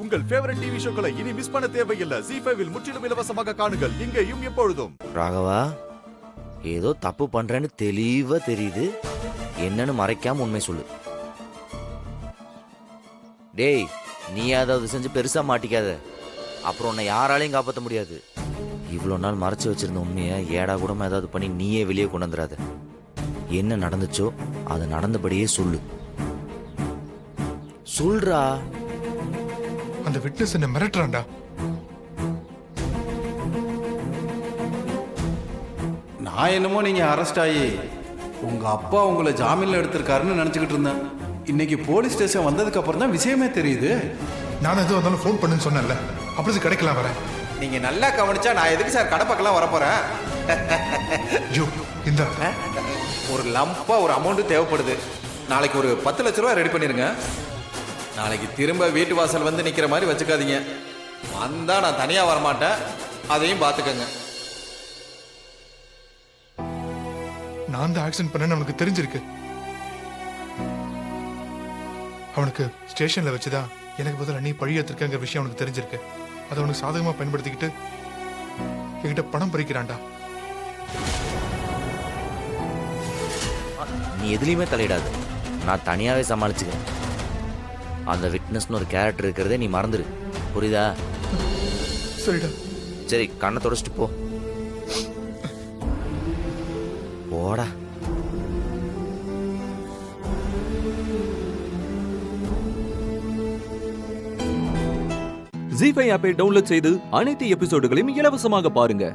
உங்கள் favourite TV ஷோக்களை இனி miss பண்ண தேவையில்லை. ZEE5 இல் முற்றிலும் இலவசமாக காணுங்கள், இங்கேயும் எப்பொழுதும். ராகவா, ஏதோ தப்பு பண்றேன்னு தெளிவா தெரியுது. என்னன்னு மறைக்காம உண்மை சொல்லு. டேய், நீ ஏதாவது செஞ்சு பெருசா மாட்டிக்காத, அப்புறம் உன்னை யாராலையும் காப்பாற்ற முடியாது. இவ்வளோ நாள் மறைச்சு வச்சிருந்த உண்மையை ஏடா கூடமா ஏதாவது பண்ணி நீயே வெளியே கொண்டு வந்துடாத. என்ன நடந்துச்சோ அது நடந்தபடியே சொல்லு. சொல்றா. அந்த விட்னஸ் என்ன மிரட்டுறான்டா. நான் என்னமோ நீங்க அரெஸ்ட் ஆகி உங்க அப்பா உங்களை ஜாமீன்ல எடுத்திருக்காருன்னு நினைச்சுக்கிட்டு இருந்தேன். இன்னைக்கு போலீஸ் ஸ்டேஷன் வந்ததுக்கு அப்புறம் தான் விஷயமே தெரியுது. நான் எதுவும் வந்தாலும் ஃபோன் பண்ணுன்னு சொன்னேன்ல, அப்படி கிடைக்கலாம் வரேன். நீங்க நல்லா கவனிச்சா நான் எதுக்கு சார் கடை பக்கம் வரப்போறேன். ஐயோ, இந்த ஒரு லம்பா ஒரு அமௌண்ட் தேவைப்படுது. நாளைக்கு ஒரு 10 லட்ச ரூபா ரெடி பண்ணிருங்க. நாளைக்கு திரும்ப வீட்டு வாசல் வந்து நிக்கிற மாதிரி வச்சுக்காதீங்க. வந்தா நான் தனியா வரமாட்டேன், அதையும் பார்த்துக்கங்க. நான் தான் ஆக்சிடென்ட் பண்ணேன்னு அவனுக்கு தெரிஞ்சிருக்கு. அவனுக்கு ஸ்டேஷன்ல வச்சுதான் எனக்கு பதிலா நீ பழி ஏத்திருக்கங்கிற விஷயம் அவனுக்கு தெரிஞ்சிருக்கு. அதை அவனுக்கு சாதகமா பயன்படுத்திக்கிட்டு என்கிட்ட பணம் பறிக்கிறான்டா. நீ எதுலையுமே தலையிடாது, நான் தனியாவே சமாளிச்சுக்கிறேன். அந்த விட்னஸ்னு ஒரு கேரக்டர் இருக்கிறதே நீ மறந்துடு, புரியுதா? சரிடா. சரி, கண்ணை தொடச்சிட்டு போ. போடா. ZEE5 ஆப்பை டவுன்லோட் செய்து அனைத்து எபிசோடுகளையும் இலவசமாக பாருங்க.